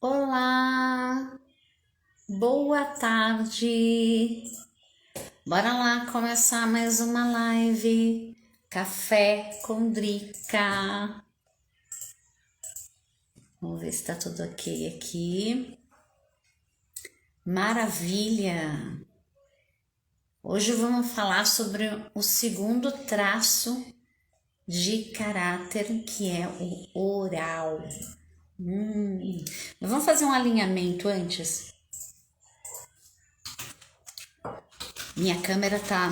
Olá, boa tarde. Bora lá começar mais uma live Café com Drica. Vamos ver se tá tudo ok aqui. Maravilha! Hoje vamos falar sobre o segundo traço de caráter, que é o oral. Vamos fazer um alinhamento antes. Minha câmera tá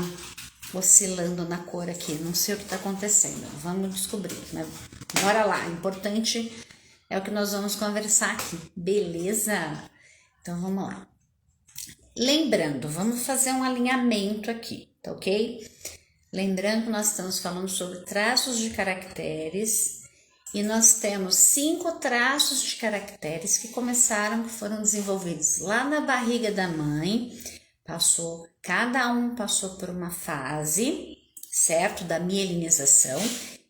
oscilando na cor aqui, não sei o que tá acontecendo. Vamos descobrir, né? Bora lá, importante é o que nós vamos conversar aqui, beleza? Então vamos lá. Lembrando, vamos fazer um alinhamento aqui, tá ok? Lembrando que nós estamos falando sobre traços de caracteres e nós temos 5 traços de caracteres que foram desenvolvidos lá na barriga da mãe. Cada um passou por uma fase, certo? Da mielinização,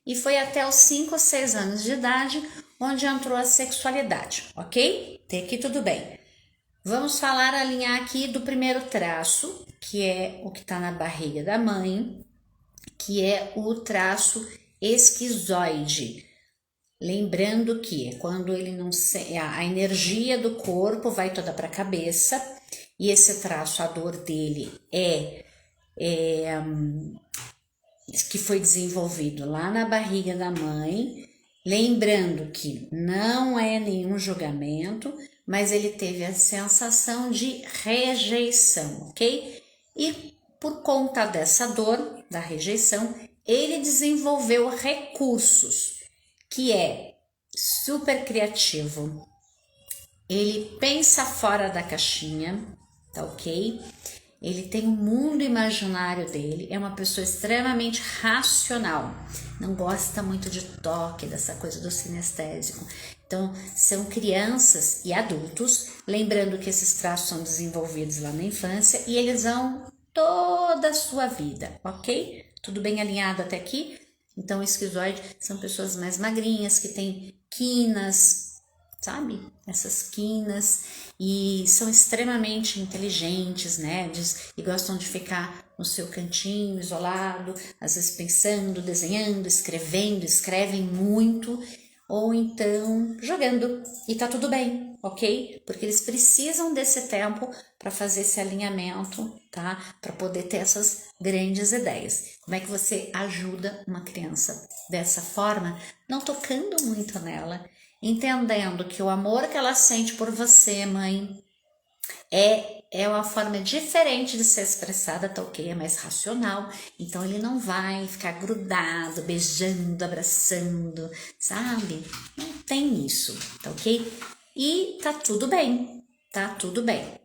e foi até os 5 ou 6 anos de idade onde entrou a sexualidade, ok? Até aqui tudo bem. Vamos alinhar aqui do primeiro traço, que é o que está na barriga da mãe, que é o traço esquizoide. Lembrando que é quando ele não a energia do corpo vai toda para a cabeça, e esse traço, a dor dele que foi desenvolvido lá na barriga da mãe. Lembrando que não é nenhum julgamento, mas ele teve a sensação de rejeição, ok? E por conta dessa dor, da rejeição, ele desenvolveu recursos, que é super criativo. Ele pensa fora da caixinha, tá ok? Ele tem um mundo imaginário dele, é uma pessoa extremamente racional, não gosta muito de toque, dessa coisa do sinestésico. Então, são crianças e adultos, lembrando que esses traços são desenvolvidos lá na infância e eles vão toda a sua vida, ok? Tudo bem alinhado até aqui? Então, o esquizoide são pessoas mais magrinhas, que têm quinas, sabe? Essas quinas, e são extremamente inteligentes, né? E gostam de ficar no seu cantinho, isolado, às vezes pensando, desenhando, escrevem muito, ou então jogando, e tá tudo bem, ok? Porque eles precisam desse tempo para fazer esse alinhamento, tá? Para poder ter essas grandes ideias. Como é que você ajuda uma criança dessa forma? Não tocando muito nela, entendendo que o amor que ela sente por você, mãe, é uma forma diferente de ser expressada, tá ok? É mais racional, então ele não vai ficar grudado, beijando, abraçando, sabe? Não tem isso, tá ok? E tá tudo bem, tá tudo bem.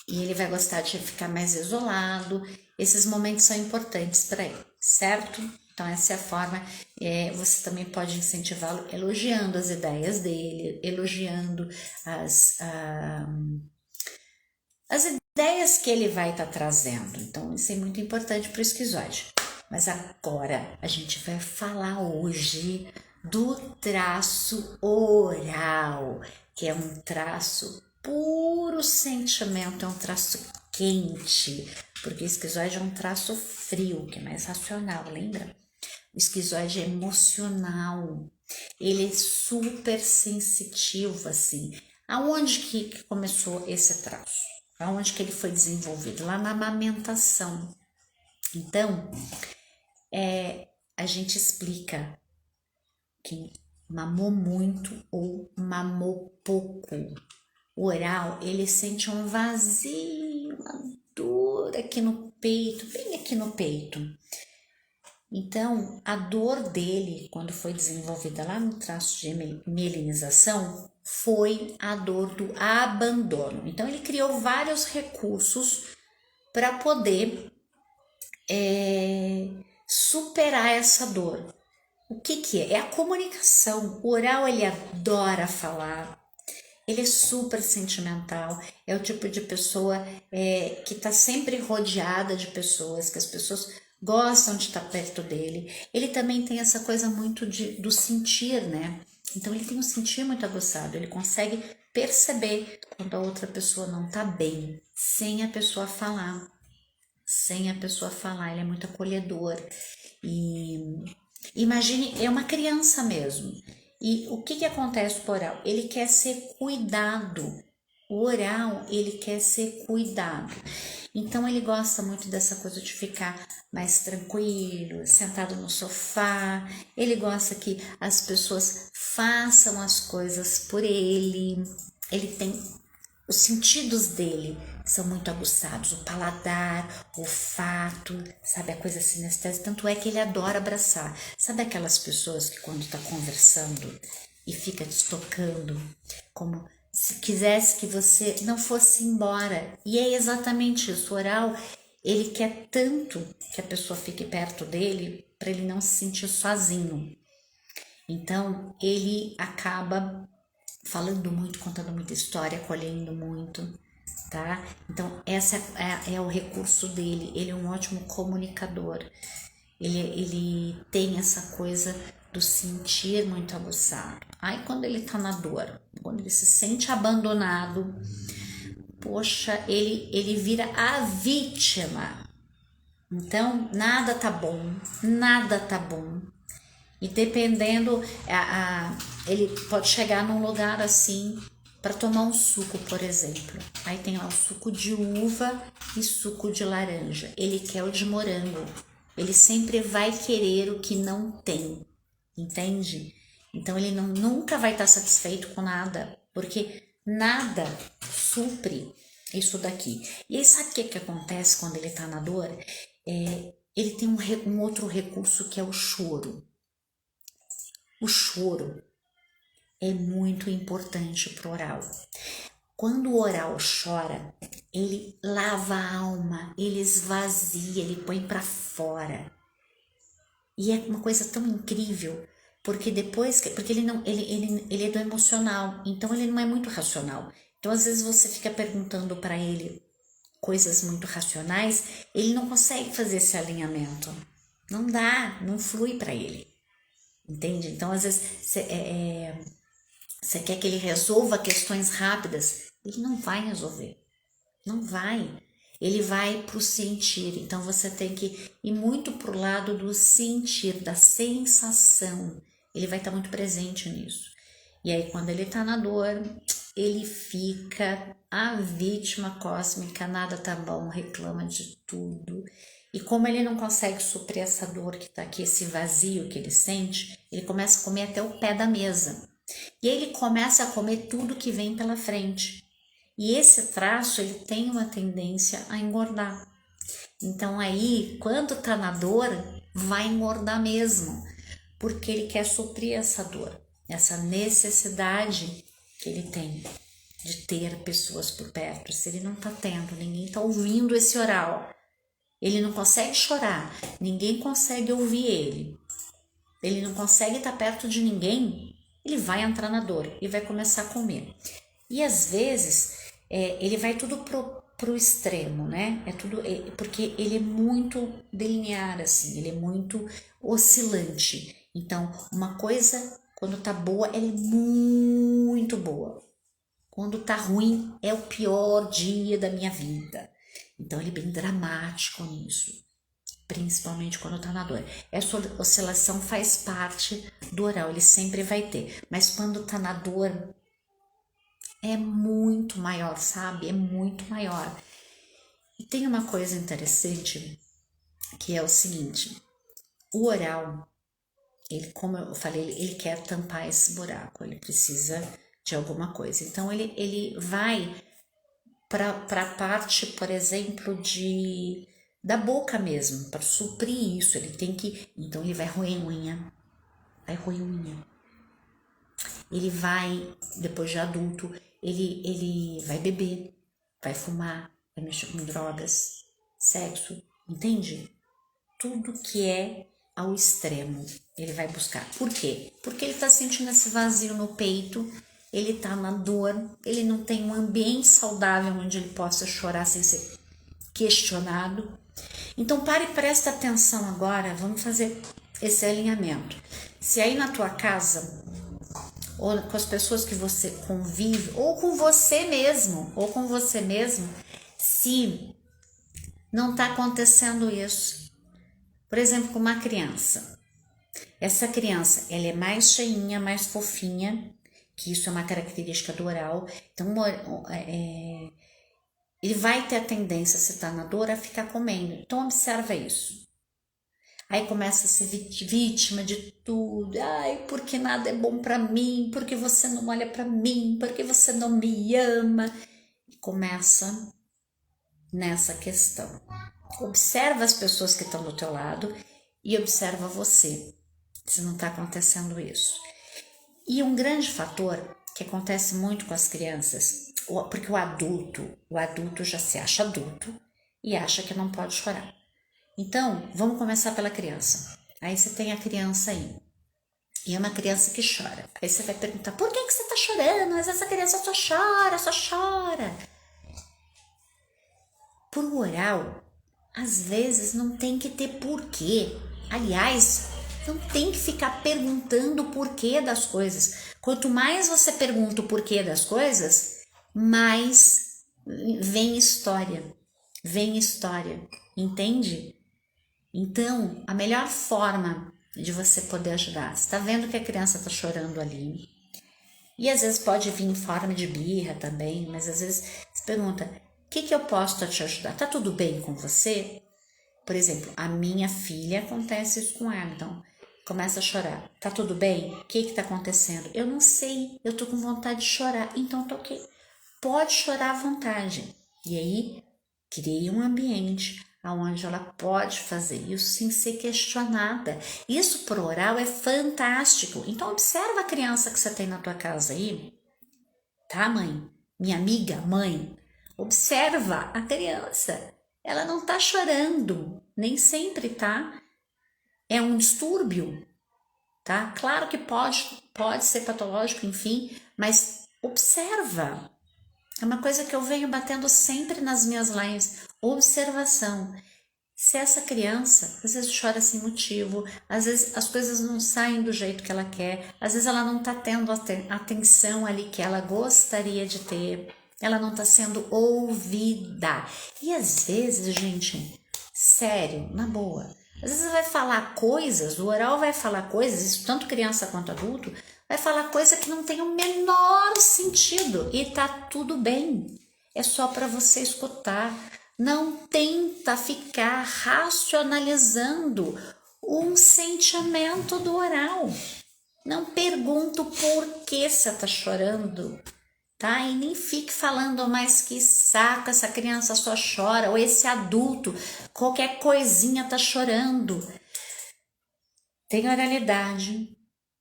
E ele vai gostar de ficar mais isolado, esses momentos são importantes para ele, certo? Então essa é a forma. Você também pode incentivá-lo elogiando as ideias dele, elogiando as ideias que ele vai estar trazendo. Então isso é muito importante para o esquizoide. Mas agora a gente vai falar hoje do traço oral, que é um traço puro sentimento, é um traço quente, porque o esquizoide é um traço frio, que é mais racional, lembra? O esquizoide é emocional, ele é super sensitivo, assim. Aonde que começou esse traço? Aonde que ele foi desenvolvido? Lá na amamentação. Então, a gente explica quem mamou muito ou mamou pouco. O oral, ele sente um vazio, uma dor aqui no peito, bem aqui no peito. Então, a dor dele, quando foi desenvolvida lá no traço de mielinização, foi a dor do abandono. Então, ele criou vários recursos para poder superar essa dor. O que é? É a comunicação. O oral, ele adora falar. Ele é super sentimental, é o tipo de pessoa que está sempre rodeada de pessoas, que as pessoas gostam de estar perto dele. Ele também tem essa coisa muito do sentir, né? Então ele tem um sentido muito aguçado, ele consegue perceber quando a outra pessoa não tá bem, sem a pessoa falar. Sem a pessoa falar, ele é muito acolhedor. E imagine, é uma criança mesmo. E o que acontece com o oral? Ele quer ser cuidado. O oral, ele quer ser cuidado. Então ele gosta muito dessa coisa de ficar mais tranquilo, sentado no sofá. Ele gosta que as pessoas façam as coisas por ele. Ele tem os sentidos dele são muito aguçados, o paladar, o olfato, sabe, a coisa sinestésica. Tanto é que ele adora abraçar. Sabe aquelas pessoas que quando tá conversando e fica te tocando, como se quisesse que você não fosse embora. E é exatamente isso. O oral, ele quer tanto que a pessoa fique perto dele para ele não se sentir sozinho. Então, ele acaba falando muito, contando muita história, acolhendo muito, tá? Então, essa é o recurso dele. Ele é um ótimo comunicador. Ele tem essa coisa do sentir muito aguçado. Aí, quando ele tá na dor, quando ele se sente abandonado, poxa, ele vira a vítima. Então, nada tá bom, nada tá bom. E dependendo, ele pode chegar num lugar assim para tomar um suco, por exemplo. Aí tem lá o suco de uva e suco de laranja. Ele quer o de morango. Ele sempre vai querer o que não tem, entende? Então ele nunca vai estar satisfeito com nada, porque nada supre isso daqui. E aí sabe o que acontece quando ele tá na dor? Ele tem um outro recurso que é o choro. O choro é muito importante para o oral. Quando o oral chora, ele lava a alma, ele esvazia, ele põe para fora. E é uma coisa tão incrível, porque porque ele é do emocional, então ele não é muito racional. Então às vezes você fica perguntando para ele coisas muito racionais, ele não consegue fazer esse alinhamento. Não dá, não flui para ele. Entende? Então, às vezes, você quer que ele resolva questões rápidas, ele não vai resolver. Não vai. Ele vai para o sentir. Então, você tem que ir muito para o lado do sentir, da sensação. Ele vai estar muito presente nisso. E aí, quando ele está na dor, ele fica a vítima cósmica, nada tá bom, reclama de tudo. E como ele não consegue suprir essa dor que tá aqui, esse vazio que ele sente, ele começa a comer até o pé da mesa. E aí ele começa a comer tudo que vem pela frente. E esse traço, ele tem uma tendência a engordar. Então aí, quando tá na dor, vai engordar mesmo, porque ele quer suprir essa dor, essa necessidade que ele tem de ter pessoas por perto. Se ele não tá tendo, ninguém tá ouvindo esse oral. Ele não consegue chorar, ninguém consegue ouvir ele. Ele não consegue estar perto de ninguém, ele vai entrar na dor e vai começar a comer. E às vezes ele vai tudo pro extremo, né? Porque ele é muito delinear, assim, ele é muito oscilante. Então, uma coisa, quando tá boa, ela é muito boa. Quando tá ruim, é o pior dia da minha vida. Então, ele é bem dramático nisso, principalmente quando tá na dor. Essa oscilação faz parte do oral, ele sempre vai ter. Mas quando tá na dor, é muito maior, sabe? É muito maior. E tem uma coisa interessante, que é o seguinte. O oral, ele, como eu falei, ele quer tampar esse buraco, ele precisa de alguma coisa. Então, ele vai para a parte, por exemplo, da boca mesmo, para suprir isso. Ele tem que. Então, ele vai roer unha. Vai roer unha. Ele vai, depois de adulto, ele vai beber, vai fumar, vai mexer com drogas, sexo, entende? Tudo que é ao extremo, ele vai buscar. Por quê? Porque ele tá sentindo esse vazio no peito, ele tá na dor, ele não tem um ambiente saudável onde ele possa chorar sem ser questionado. Então pare e presta atenção agora, vamos fazer esse alinhamento. Se aí na tua casa ou com as pessoas que você convive, ou com você mesmo, se não está acontecendo isso. Por exemplo, com uma criança. Essa criança, ela é mais cheinha, mais fofinha, que isso é uma característica do oral. Então, ele vai ter a tendência, se está na dor, a ficar comendo. Então, observa isso. Aí começa a ser vítima de tudo. Ai, porque nada é bom para mim, porque você não olha para mim, porque você não me ama. E começa nessa questão. Observa as pessoas que estão do teu lado e observa você, se não está acontecendo isso. E um grande fator que acontece muito com as crianças, porque o adulto já se acha adulto e acha que não pode chorar. Então, vamos começar pela criança. Aí você tem a criança aí, e é uma criança que chora. Aí você vai perguntar, por que você tá chorando? Mas essa criança só chora. Pro oral, às vezes não tem que ter porquê. Aliás, não tem que ficar perguntando o porquê das coisas. Quanto mais você pergunta o porquê das coisas, mais vem história, entende? Então, a melhor forma de você poder ajudar, você está vendo que a criança está chorando ali, e às vezes pode vir em forma de birra também, mas às vezes você pergunta, o que eu posso te ajudar? Tá tudo bem com você? Por exemplo, a minha filha, acontece isso com ela, então começa a chorar. Tá tudo bem? O que tá acontecendo? Eu não sei, eu tô com vontade de chorar, então tá ok. Pode chorar à vontade. E aí, crie um ambiente onde ela pode fazer isso sem ser questionada. Isso pro oral é fantástico. Então observa a criança que você tem na tua casa aí, tá, mãe? Minha amiga, mãe, observa a criança. Ela não tá chorando, nem sempre tá. É um distúrbio, tá? Claro que pode ser patológico, enfim, mas observa. É uma coisa que eu venho batendo sempre nas minhas lives, observação. Se essa criança, às vezes chora sem motivo, às vezes as coisas não saem do jeito que ela quer, às vezes ela não está tendo a atenção ali que ela gostaria de ter, ela não está sendo ouvida. E às vezes, gente, sério, na boa, às vezes vai falar coisas, o oral vai falar coisas, isso tanto criança quanto adulto, vai falar coisa que não tem o menor sentido e tá tudo bem. É só para você escutar. Não tenta ficar racionalizando um sentimento do oral. Não pergunta por que você tá chorando, tá? E nem fique falando, mas que saco, essa criança só chora, ou esse adulto, qualquer coisinha tá chorando. Tem oralidade.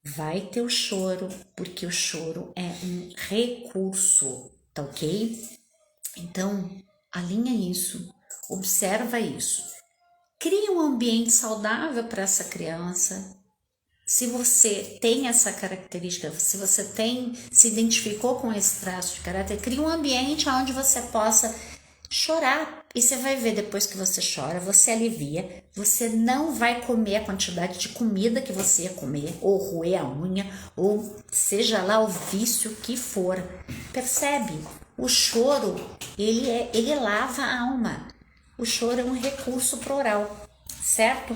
Vai ter o choro, porque o choro é um recurso, tá ok? Então, alinha isso, observa isso. Cria um ambiente saudável para essa criança. Se você tem essa característica, se você se identificou com esse traço de caráter, cria um ambiente onde você possa chorar. E você vai ver, depois que você chora, você alivia, você não vai comer a quantidade de comida que você ia comer, ou roer a unha, ou seja lá o vício que for. Percebe? O choro, ele lava a alma. O choro é um recurso pro oral, certo?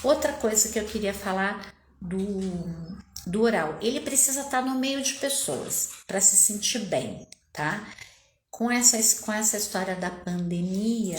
Outra coisa que eu queria falar do oral, ele precisa estar no meio de pessoas para se sentir bem, tá? Com essa história da pandemia,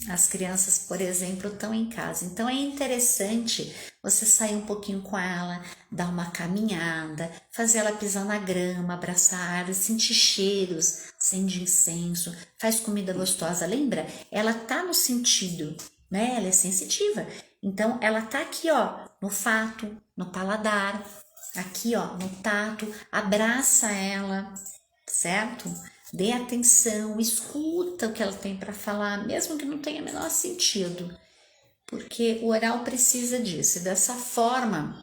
as crianças, por exemplo, estão em casa. Então é interessante você sair um pouquinho com ela, dar uma caminhada, fazer ela pisar na grama, abraçar a árvore, sentir cheiros, acende incenso, faz comida gostosa. Lembra? Ela tá no sentido, né? Ela é sensitiva. Então ela tá aqui, ó, no fato, no paladar, aqui, ó, no tato. Abraça ela, certo? Dê atenção, escuta o que ela tem para falar, mesmo que não tenha o menor sentido, porque o oral precisa disso. E dessa forma,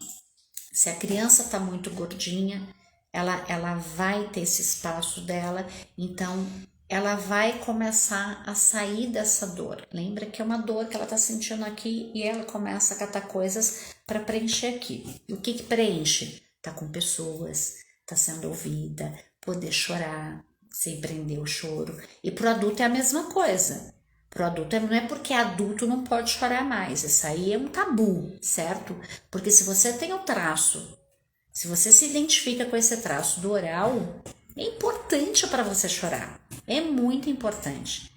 se a criança está muito gordinha, ela vai ter esse espaço dela, então ela vai começar a sair dessa dor. Lembra que é uma dor que ela está sentindo aqui e ela começa a catar coisas para preencher aqui. E o que preenche? Tá com pessoas, estar sendo ouvida, poder chorar, sem prender o choro. E pro adulto é a mesma coisa. Pro adulto não é porque adulto não pode chorar mais, isso aí é um tabu, certo? Porque se você tem o traço, se você se identifica com esse traço do oral, é importante para você chorar, é muito importante,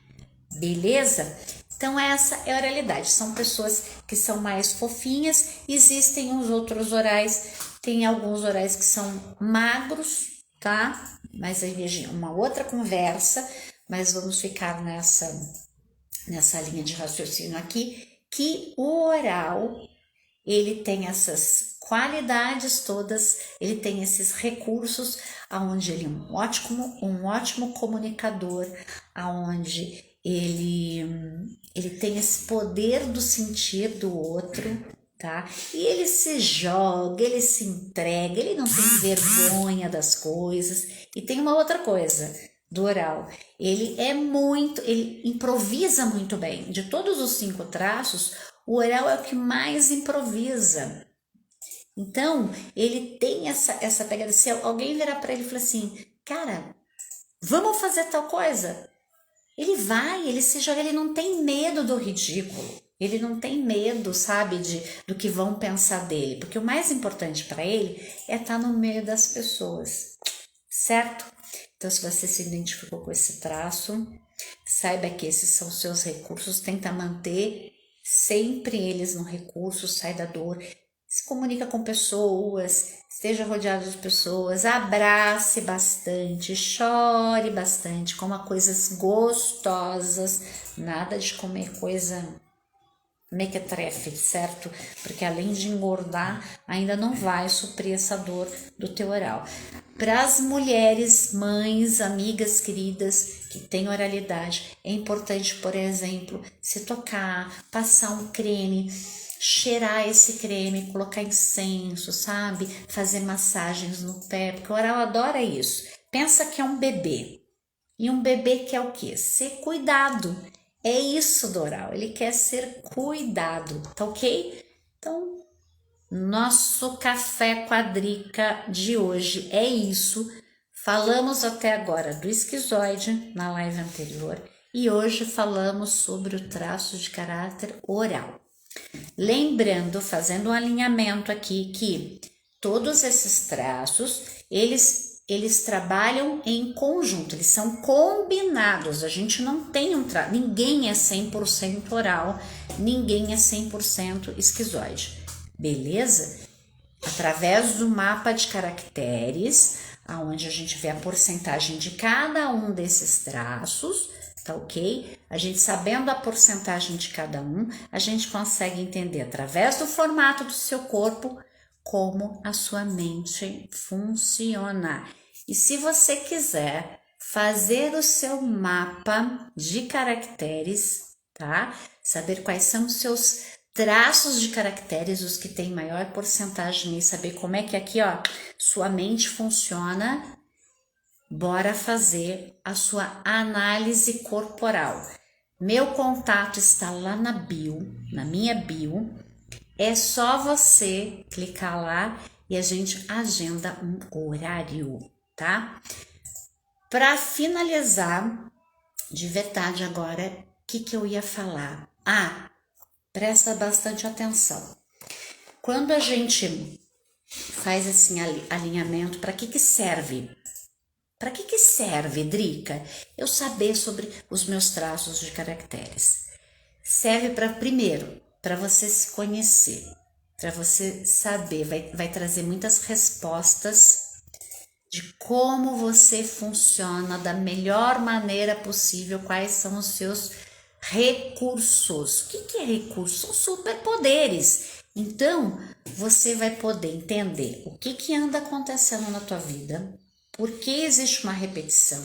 beleza? Então essa é a oralidade, são pessoas que são mais fofinhas, existem os outros orais, tem alguns orais que são magros, tá? Mas aí veja uma outra conversa, mas vamos ficar nessa linha de raciocínio aqui, que o oral, ele tem essas qualidades todas, ele tem esses recursos, aonde ele é um ótimo comunicador, aonde ele tem esse poder do sentir do outro, tá? E ele se joga, ele se entrega, ele não tem vergonha das coisas. E tem uma outra coisa do oral, ele improvisa muito bem. De todos os 5 traços, o oral é o que mais improvisa. Então, ele tem essa pegada. Se alguém virar para ele e falar assim, cara, vamos fazer tal coisa, ele vai, ele se joga, ele não tem medo do ridículo, ele não tem medo, sabe, do que vão pensar dele, porque o mais importante para ele é estar no meio das pessoas, certo? Então, se você se identificou com esse traço, saiba que esses são seus recursos, tenta manter sempre eles no recurso, sai da dor, se comunica com pessoas, esteja rodeado de pessoas, abrace bastante, chore bastante, coma coisas gostosas, nada de comer coisa mequetrefe, certo? Porque além de engordar, ainda não vai suprir essa dor do teu oral. Para as mulheres, mães, amigas queridas que têm oralidade, é importante, por exemplo, se tocar, passar um creme, cheirar esse creme, colocar incenso, sabe? Fazer massagens no pé, porque o oral adora isso. Pensa que é um bebê. E um bebê quer o quê? Ser cuidado. É isso do oral, ele quer ser cuidado, tá ok? Então, nosso café quadrica de hoje é isso. Falamos até agora do esquizoide na live anterior e hoje falamos sobre o traço de caráter oral. Lembrando, fazendo um alinhamento aqui, que todos esses traços, eles trabalham em conjunto, eles são combinados. A gente não tem ninguém é 100% oral, ninguém é 100% esquizoide, beleza? Através do mapa de caracteres, aonde a gente vê a porcentagem de cada um desses traços, tá ok? A gente sabendo a porcentagem de cada um, a gente consegue entender através do formato do seu corpo como a sua mente funciona. E se você quiser fazer o seu mapa de caracteres, tá? Saber quais são os seus traços de caracteres, os que têm maior porcentagem, e saber como é que aqui, ó, sua mente funciona, bora fazer a sua análise corporal. Meu contato está lá na bio, na minha bio. É só você clicar lá e a gente agenda um horário, tá? Para finalizar, de verdade agora, o que eu ia falar? Presta bastante atenção. Quando a gente faz assim alinhamento, para que serve? Para que serve, Drica, eu saber sobre os meus traços de caracteres? Serve primeiro, para você se conhecer, para você saber, vai trazer muitas respostas de como você funciona da melhor maneira possível, quais são os seus recursos. O que é recurso? São superpoderes. Então, você vai poder entender o que anda acontecendo na tua vida, por que existe uma repetição.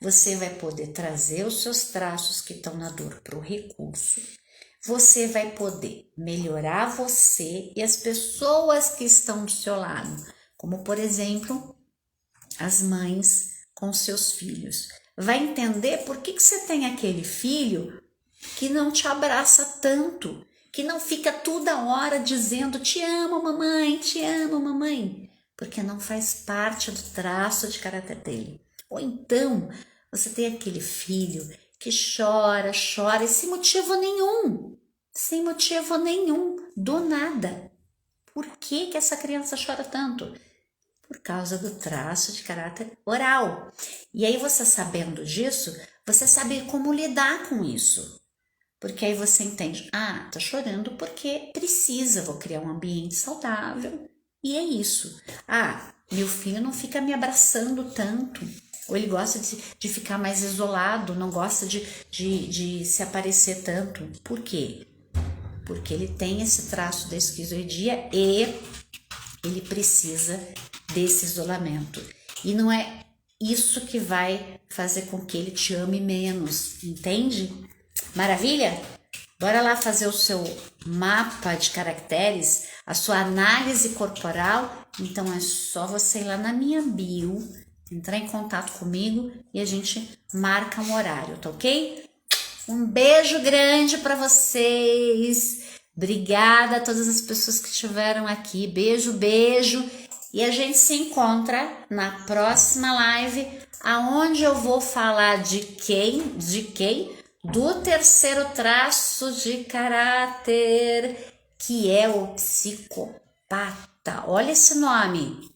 Você vai poder trazer os seus traços que estão na dor para o recurso. Você vai poder melhorar você e as pessoas que estão do seu lado, como por exemplo, as mães com seus filhos. Vai entender por que você tem aquele filho que não te abraça tanto, que não fica toda hora dizendo te amo mamãe, porque não faz parte do traço de caráter dele. Ou então, você tem aquele filho que chora, chora e sem motivo nenhum, do nada. Por que essa criança chora tanto? Por causa do traço de caráter oral. E aí você sabendo disso, você sabe como lidar com isso. Porque aí você entende, tá chorando porque precisa, vou criar um ambiente saudável. E é isso. Meu filho não fica me abraçando tanto. Ou ele gosta de ficar mais isolado, não gosta de se aparecer tanto. Por quê? Porque ele tem esse traço da esquizoidia e ele precisa desse isolamento. E não é isso que vai fazer com que ele te ame menos, entende? Maravilha? Bora lá fazer o seu mapa de caracteres, a sua análise corporal. Então é só você ir lá na minha bio, entrar em contato comigo e a gente marca um horário, tá ok? Um beijo grande para vocês. Obrigada a todas as pessoas que estiveram aqui. Beijo, beijo. E a gente se encontra na próxima live, aonde eu vou falar de quem? Do terceiro traço de caráter, que é o psicopata. Olha esse nome.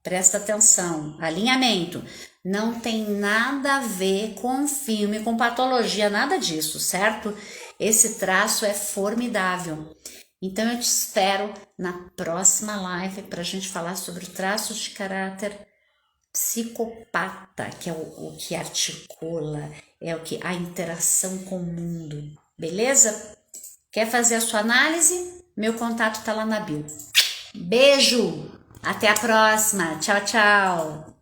Presta atenção. Alinhamento. Não tem nada a ver com filme, com patologia, nada disso, certo? Esse traço é formidável. Então eu te espero na próxima live para a gente falar sobre o traço de caráter psicopata, que é o que articula, é o que a interação com o mundo, beleza? Quer fazer a sua análise? Meu contato tá lá na bio. Beijo! Até a próxima! Tchau, tchau!